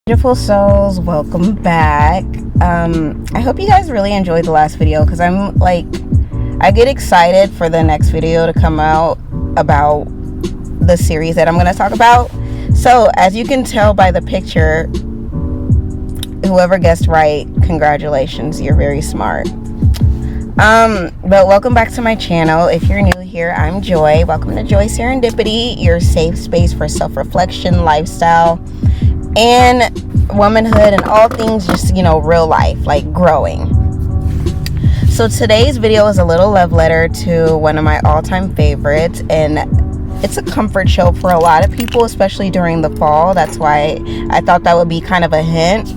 Beautiful souls, welcome back. I hope you guys really enjoyed the last video, because I get excited for the next video to come out about the series that I'm going to talk about. So as you can tell by the picture, whoever guessed right, congratulations, you're very smart. But welcome back to my channel. If you're new here, I'm Joy. Welcome to Joy Serendipity, your safe space for self-reflection, lifestyle, and womanhood, and all things just, real life, like growing. So today's video is a little love letter to one of my all-time favorites, and it's a comfort show for a lot of people, especially during the fall. That's why I thought that would be kind of a hint.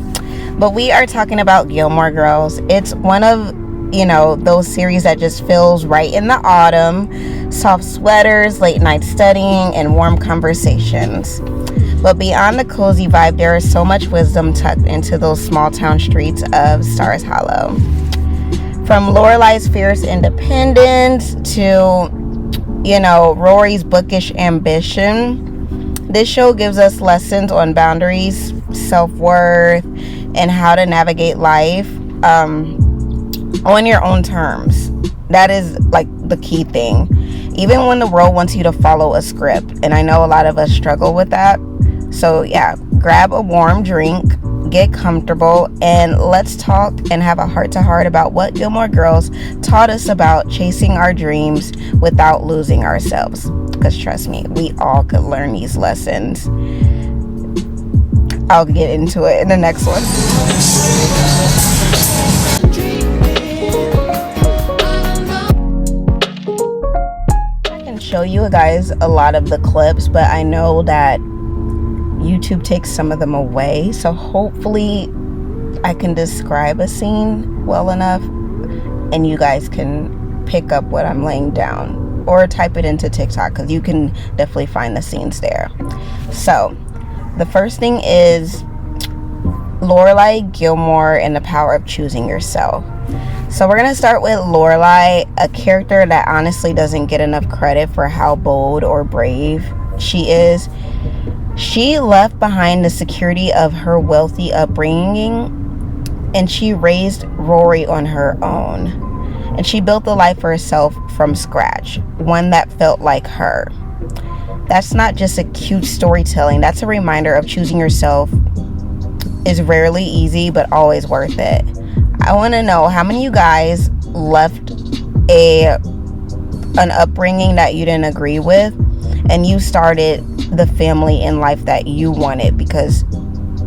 But we are talking about Gilmore Girls. It's one of those series that just feels right in the autumn. Soft sweaters, late night studying, and warm conversations. But beyond the cozy vibe, there is so much wisdom tucked into those small town streets of Stars Hollow. From Lorelai's fierce independence to, Rory's bookish ambition, this show gives us lessons on boundaries, self-worth, and how to navigate life on your own terms. That is like the key thing. Even when the world wants you to follow a script, and I know a lot of us struggle with that. So yeah, grab a warm drink, get comfortable, and let's talk and have a heart-to-heart about what Gilmore Girls taught us about chasing our dreams without losing ourselves. Because trust me, we all could learn these lessons. I'll get into it in the next one. I can show you guys a lot of the clips, but I know that YouTube takes some of them away, so hopefully I can describe a scene well enough and you guys can pick up what I'm laying down, or type it into TikTok, because you can definitely find the scenes there. So the first thing is Lorelai Gilmore and the power of choosing yourself. So we're gonna start with Lorelai, a character that honestly doesn't get enough credit for how bold or brave she is. She left behind the security of her wealthy upbringing, and she raised Rory on her own. And she built a life for herself from scratch, one that felt like her. That's not just a cute storytelling. That's a reminder of choosing yourself is rarely easy, but always worth it. I want to know how many of you guys left an upbringing that you didn't agree with, and you started the family and life that you wanted because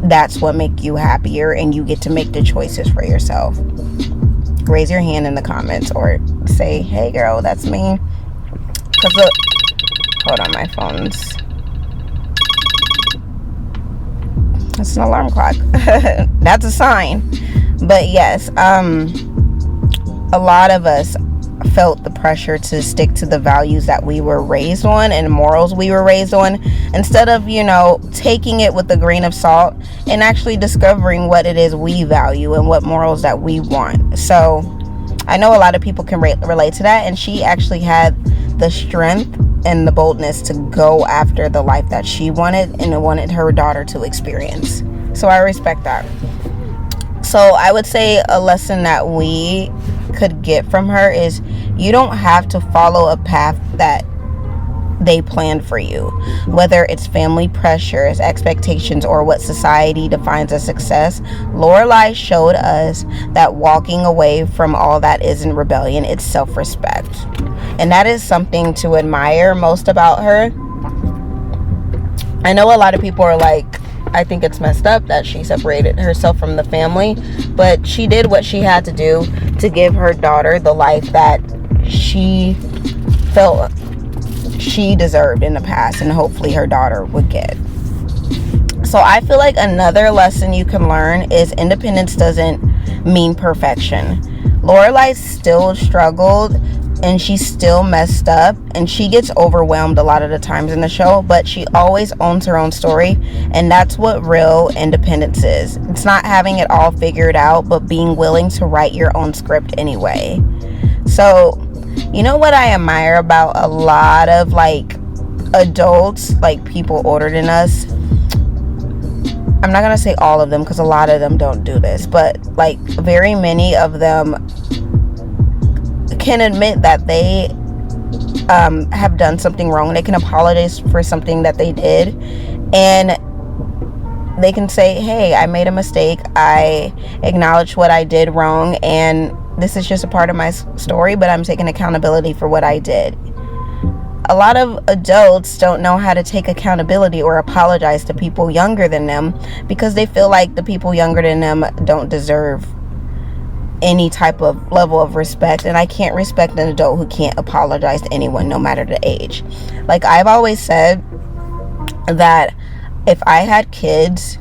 that's what makes you happier, and you get to make the choices for yourself. Raise your hand in the comments or say, hey girl, that's me. Because look, hold on, my phone's, that's an alarm clock. That's a sign. But yes, a lot of us felt the pressure to stick to the values that we were raised on and morals we were raised on, instead of taking it with a grain of salt and actually discovering what it is we value and what morals that we want. So I know a lot of people can relate to that, and she actually had the strength and the boldness to go after the life that she wanted and wanted her daughter to experience. So I respect that. So I would say a lesson that we could get from her is you don't have to follow a path that they planned for you, whether it's family pressures, expectations, or what society defines as success. Lorelai showed us that walking away from all that isn't rebellion, it's self-respect, and that is something to admire most about her. I know a lot of people are like, I think it's messed up that she separated herself from the family, but she did what she had to do to give her daughter the life that she felt she deserved in the past, and hopefully her daughter would get. So I feel like another lesson you can learn is independence doesn't mean perfection. Lorelai still struggled, and she still messed up, and she gets overwhelmed a lot of the times in the show, but she always owns her own story, and that's what real independence is. It's not having it all figured out, but being willing to write your own script anyway. So you know what I admire about a lot of adults, like people older than us, I'm not gonna say all of them because a lot of them don't do this, but like very many of them can admit that they have done something wrong. They can apologize for something that they did, and they can say, hey, I made a mistake, I acknowledge what I did wrong, and this is just a part of my story, but I'm taking accountability for what I did. A lot of adults don't know how to take accountability or apologize to people younger than them because they feel like the people younger than them don't deserve any type of level of respect, and I can't respect an adult who can't apologize to anyone, no matter the age. Like I've always said that if I had kids,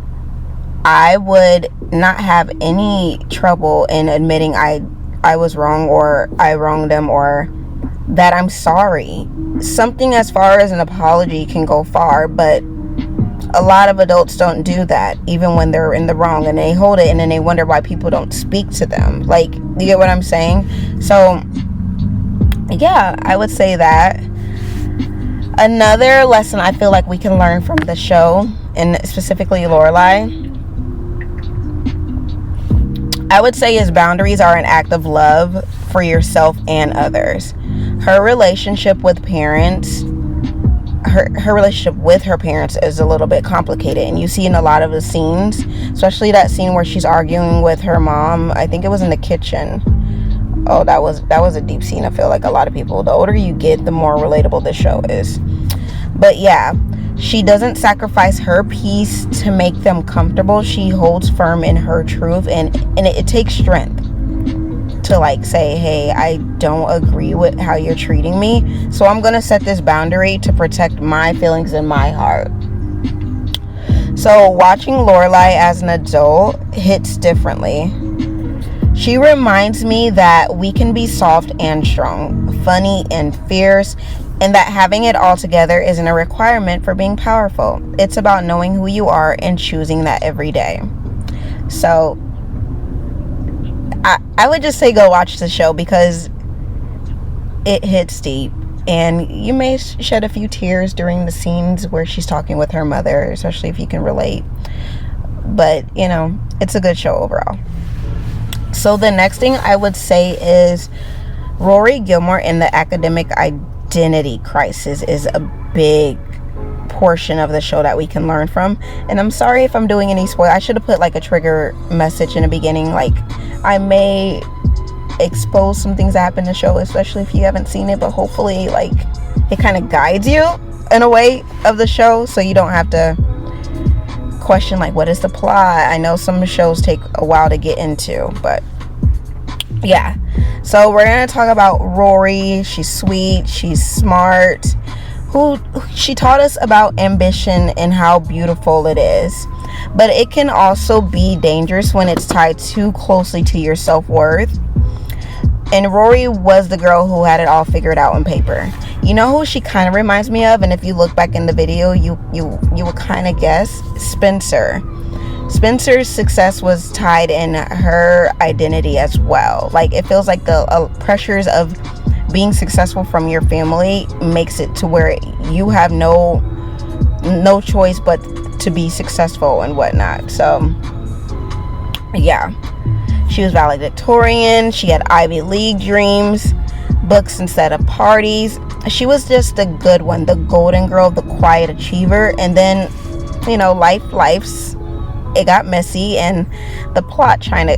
I would not have any trouble in admitting I was wrong, or I wronged them, or that I'm sorry. Something as far as an apology can go far, but a lot of adults don't do that, even when they're in the wrong, and they hold it and then they wonder why people don't speak to them. Like, you get what I'm saying? So yeah, I would say that. Another lesson I feel like we can learn from the show, and specifically Lorelai, I would say, is boundaries are an act of love for yourself and others. Her relationship with parents, her relationship with her parents is a little bit complicated, and you see in a lot of the scenes, especially that scene where she's arguing with her mom. I think it was in the kitchen. Oh, that was a deep scene. I feel like a lot of people, the older you get, the more relatable this show is. But yeah, she doesn't sacrifice her peace to make them comfortable. She holds firm in her truth, and it takes strength to like say, hey, I don't agree with how you're treating me, so I'm gonna set this boundary to protect my feelings and my heart. So watching Lorelai as an adult hits differently. She reminds me that we can be soft and strong, funny and fierce, and that having it all together isn't a requirement for being powerful. It's about knowing who you are and choosing that every day. So I would just say go watch the show because it hits deep, and you may shed a few tears during the scenes where she's talking with her mother, especially if you can relate. But, you know, it's a good show overall. So the next thing I would say is Rory Gilmore in the academic identity crisis is a big portion of the show that we can learn from. And I'm sorry if I'm doing any spoil. I should have put like a trigger message in the beginning. Like, I may expose some things that happen in the show, especially if you haven't seen it, but hopefully like it kind of guides you in a way of the show, so you don't have to question like what is the plot. I know some shows take a while to get into, but yeah. So we're gonna talk about Rory. She's sweet, she's smart, she taught us about ambition and how beautiful it is, but it can also be dangerous when it's tied too closely to your self-worth. And Rory was the girl who had it all figured out on paper. You know who she kind of reminds me of? And if you look back in the video, you would kind of guess. Spencer. Spencer's success was tied in her identity as well. Like, it feels like the pressures of being successful from your family makes it to where you have no choice but to be successful and whatnot. So yeah, she was valedictorian, she had Ivy League dreams, books instead of parties. She was just the good one, the golden girl, the quiet achiever. And then, you know, life's it got messy, and the plot kind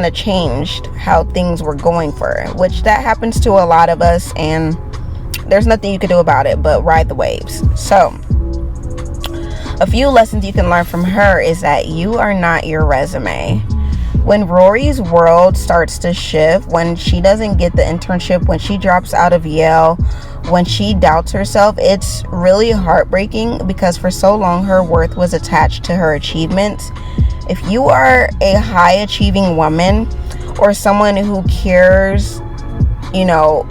of changed how things were going for her, which that happens to a lot of us, and there's nothing you can do about it but ride the waves. So a few lessons you can learn from her is that you are not your resume. When Rory's world starts to shift, when she doesn't get the internship, when she drops out of Yale, when she doubts herself, it's really heartbreaking because for so long her worth was attached to her achievements. If you are a high achieving woman or someone who cares, you know,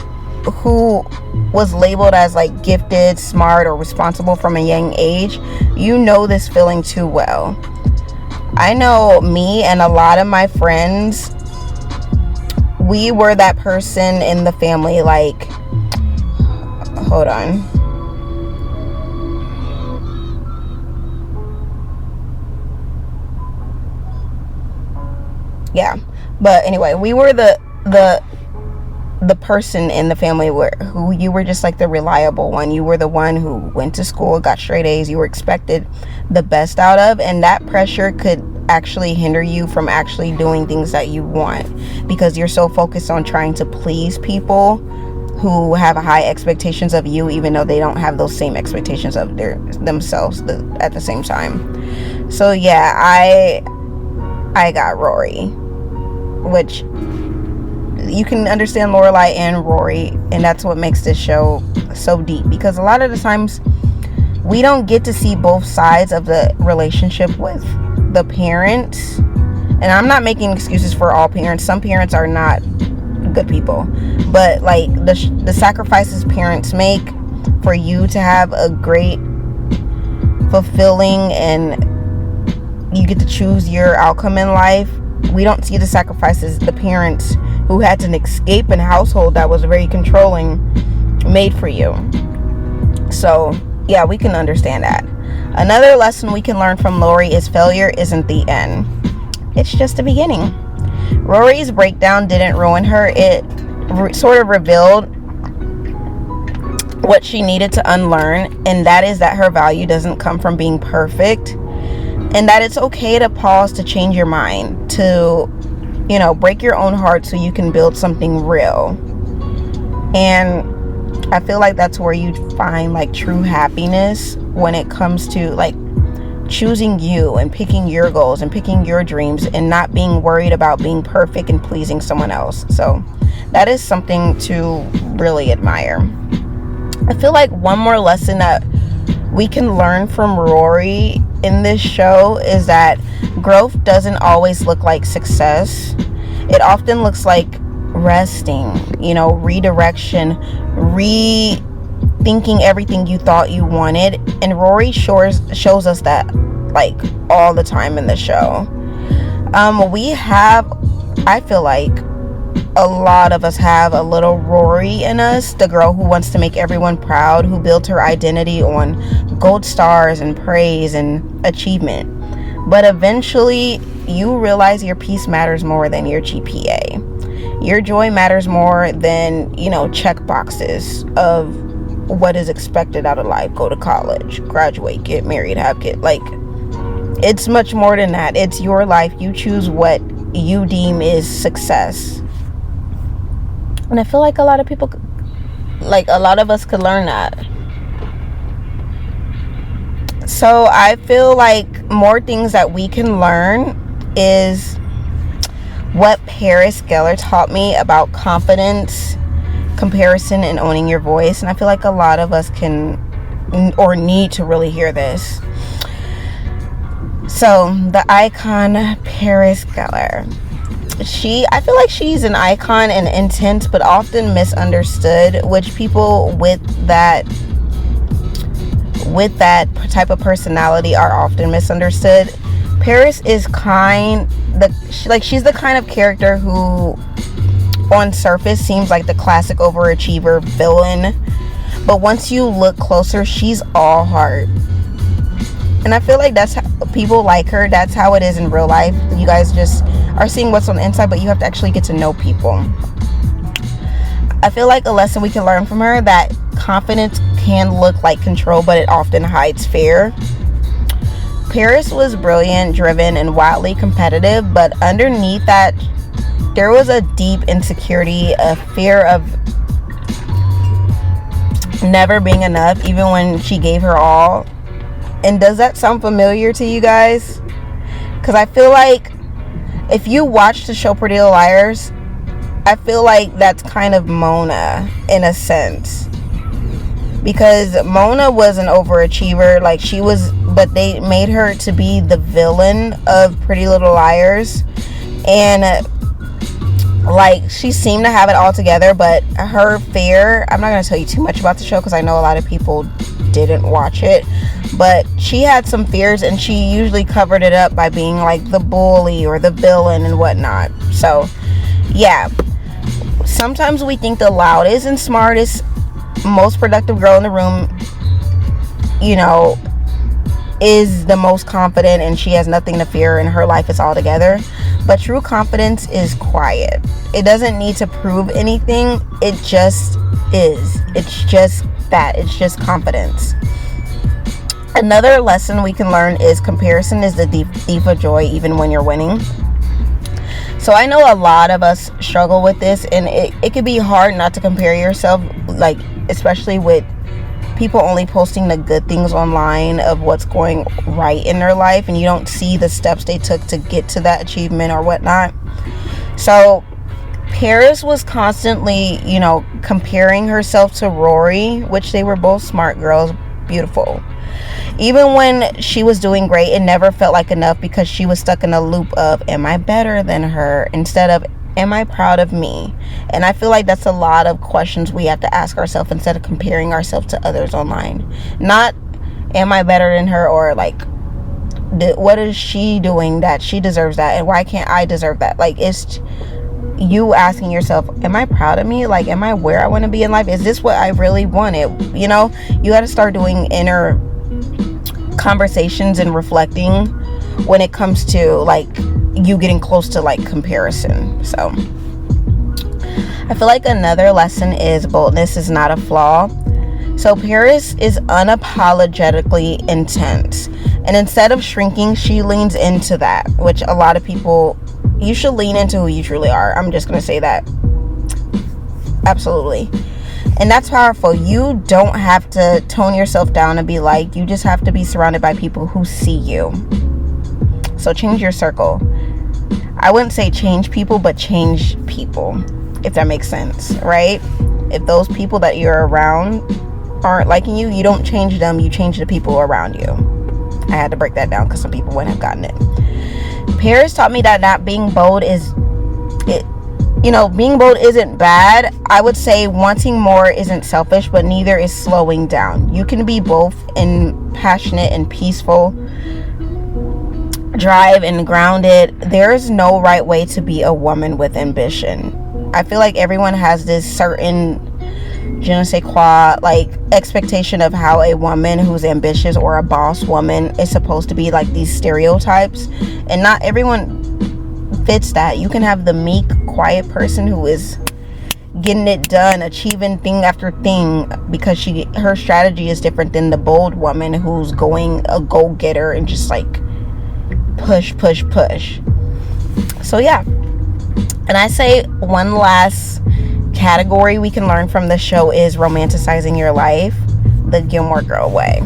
who was labeled as like gifted, smart, or responsible from a young age, you know this feeling too well. I know me and a lot of my friends, we were that person in the family. Like, hold on. Yeah, but anyway, we were the person in the family who you were just like the reliable one. You were the one who went to school, got straight A's. You were expected the best out of, and that pressure could actually hinder you from actually doing things that you want, because you're so focused on trying to please people who have high expectations of you, even though they don't have those same expectations of themselves at the same time. So yeah, I got Rory, which you can understand Lorelai and Rory, and that's what makes this show so deep, because a lot of the times we don't get to see both sides of the relationship with the parents. And I'm not making excuses for all parents. Some parents are not good people, but like the sacrifices parents make for you to have a great, fulfilling, and you get to choose your outcome in life. We don't see the sacrifices the parents who had to escape a household that was very controlling made for you. So yeah, we can understand that. Another lesson we can learn from Rory is failure isn't the end. It's just the beginning. Rory's breakdown didn't ruin her. It sort of revealed what she needed to unlearn, and that is that her value doesn't come from being perfect, and that it's okay to pause, to change your mind, to, you know, break your own heart so you can build something real. And I feel like that's where you find like true happiness, when it comes to like choosing you and picking your goals and picking your dreams and not being worried about being perfect and pleasing someone else. So that is something to really admire. I feel like one more lesson that we can learn from Rory in this show is that growth doesn't always look like success. It often looks like resting, you know, redirection, rethinking everything you thought you wanted. And Rory shows us that like all the time in the show. I feel like a lot of us have a little Rory in us, the girl who wants to make everyone proud, who built her identity on gold stars and praise and achievement. But eventually you realize your peace matters more than your GPA. Your joy matters more than, you know, check boxes of what is expected out of life. Go to college, graduate, get married, have kids. Like, it's much more than that. It's your life. You choose what you deem is success. And I feel like a lot of people, like a lot of us could learn that. So I feel like more things that we can learn is what Paris Geller taught me about confidence, comparison, and owning your voice. And I feel like a lot of us can or need to really hear this. So the icon Paris Geller, I feel like she's an icon and intense but often misunderstood, which people with that type of personality are often misunderstood. Paris is she's the kind of character who on surface seems like the classic overachiever villain, but once you look closer, she's all heart. And I feel like that's how people like her. That's how it is in real life. You guys just are seeing what's on the inside, but you have to actually get to know people. I feel like a lesson we can learn from her, that confidence can look like control, but it often hides fear. Paris was brilliant, driven, and wildly competitive, but underneath that, there was a deep insecurity, a fear of never being enough, even when she gave her all. And does that sound familiar to you guys? Because I feel like if you watch the show Pretty Little Liars, I feel like that's kind of Mona in a sense. Because Mona was an overachiever, like she was, but they made her to be the villain of Pretty Little Liars. And like she seemed to have it all together, but her fear, I'm not going to tell you too much about the show because I know a lot of people didn't watch it, but she had some fears and she usually covered it up by being like the bully or the villain and whatnot. So yeah, sometimes we think the loudest and smartest, most productive girl in the room, you know, is the most confident and she has nothing to fear and her life is all together. But true confidence is quiet. It doesn't need to prove anything. It just is. It's just that. It's just confidence. Another lesson we can learn is comparison is the thief of joy, even when you're winning. So I know a lot of us struggle with this, and it can be hard not to compare yourself, like especially with people only posting the good things online of what's going right in their life, and you don't see the steps they took to get to that achievement or whatnot. So Paris was constantly, comparing herself to Rory, which they were both smart girls, beautiful. Even when she was doing great, it never felt like enough because she was stuck in a loop of, am I better than her? Instead of, am I proud of me? And I feel like that's a lot of questions we have to ask ourselves instead of comparing ourselves to others online. Not, am I better than her? Or like, what is she doing that she deserves that? And why can't I deserve that? Like, it's you asking yourself, am I proud of me? Like, am I where I want to be in life? Is this what I really wanted? You got to start doing inner conversations and reflecting when it comes to like you getting close to like comparison. So I feel like another lesson is boldness is not a flaw. So Paris is unapologetically intense, and instead of shrinking, she leans into that, which a lot of people, you should lean into who you truly are. I'm just gonna say that. Absolutely. And that's powerful. You don't have to tone yourself down and be liked. You just have to be surrounded by people who see you. So change your circle. I wouldn't say change people, but change people, if that makes sense, right? If those people that you're around aren't liking you, you don't change them, you change the people around you. I had to break that down because some people wouldn't have gotten it. Paris taught me that not being bold being bold isn't bad. I would say wanting more isn't selfish, but neither is slowing down. You can be both in passionate and peaceful, drive and grounded. There is no right way to be a woman with ambition. I feel like everyone has this certain je ne sais quoi, like expectation of how a woman who's ambitious or a boss woman is supposed to be, like these stereotypes, and not everyone fits that. You can have the meek, quiet person who is getting it done, achieving thing after thing, because her strategy is different than the bold woman who's going a go-getter and just like push. So yeah, and I say one last category we can learn from the show is romanticizing your life the Gilmore Girl way.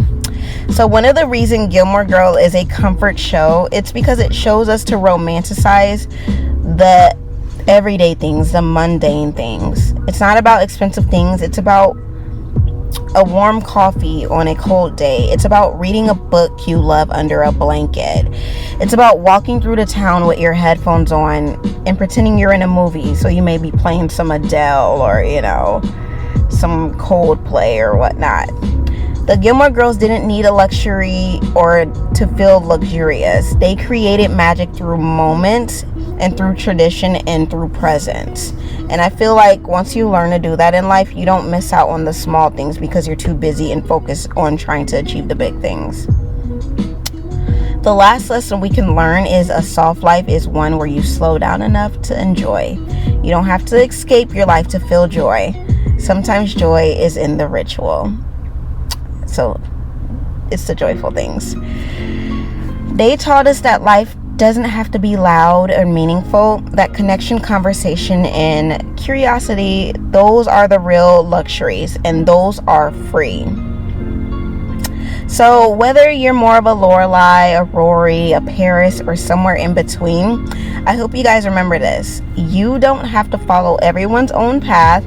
So one of the reasons Gilmore Girl is a comfort show, it's because it shows us to romanticize the everyday things, the mundane things. It's not about expensive things. It's about a warm coffee on a cold day. It's about reading a book you love under a blanket. It's about walking through the town with your headphones on and pretending you're in a movie. So you may be playing some Adele or, some Coldplay or whatnot. The Gilmore Girls didn't need a luxury or to feel luxurious. They created magic through moments and through tradition and through presence. And I feel like once you learn to do that in life, you don't miss out on the small things because you're too busy and focused on trying to achieve the big things. The last lesson we can learn is a soft life is one where you slow down enough to enjoy. You don't have to escape your life to feel joy. Sometimes joy is in the ritual. So it's the joyful things. They taught us that life doesn't have to be loud or meaningful. That connection, conversation, and curiosity, those are the real luxuries, and those are free. So whether you're more of a Lorelai, a Rory, a Paris, or somewhere in between, I hope you guys remember this. You don't have to follow everyone's own path.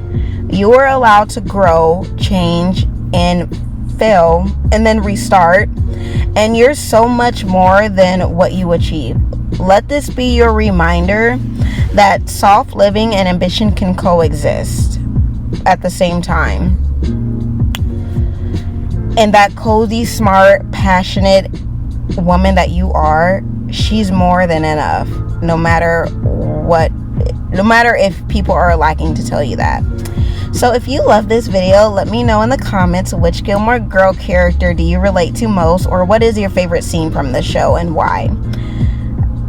You are allowed to grow, change, and fail, and then restart. And you're so much more than what you achieve. Let this be your reminder that soft living and ambition can coexist at the same time. And that cozy, smart, passionate woman that you are, she's more than enough. No matter if people are lacking to tell you that. So if you love this video, let me know in the comments which Gilmore Girl character do you relate to most, or what is your favorite scene from the show and why.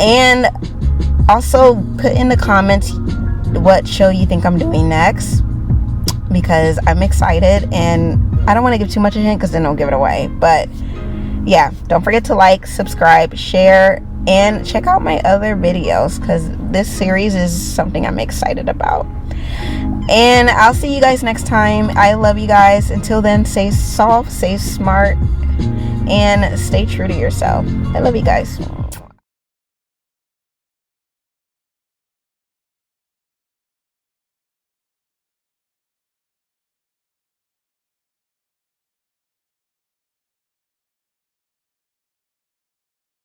And Also, put in the comments what show you think I'm doing next, because I'm excited and I don't want to give too much of a hint because then I'll give it away. But yeah, don't forget to like, subscribe, share, and check out my other videos, because this series is something I'm excited about. And I'll see you guys next time. I love you guys. Until then, stay soft, stay smart, and stay true to yourself. I love you guys.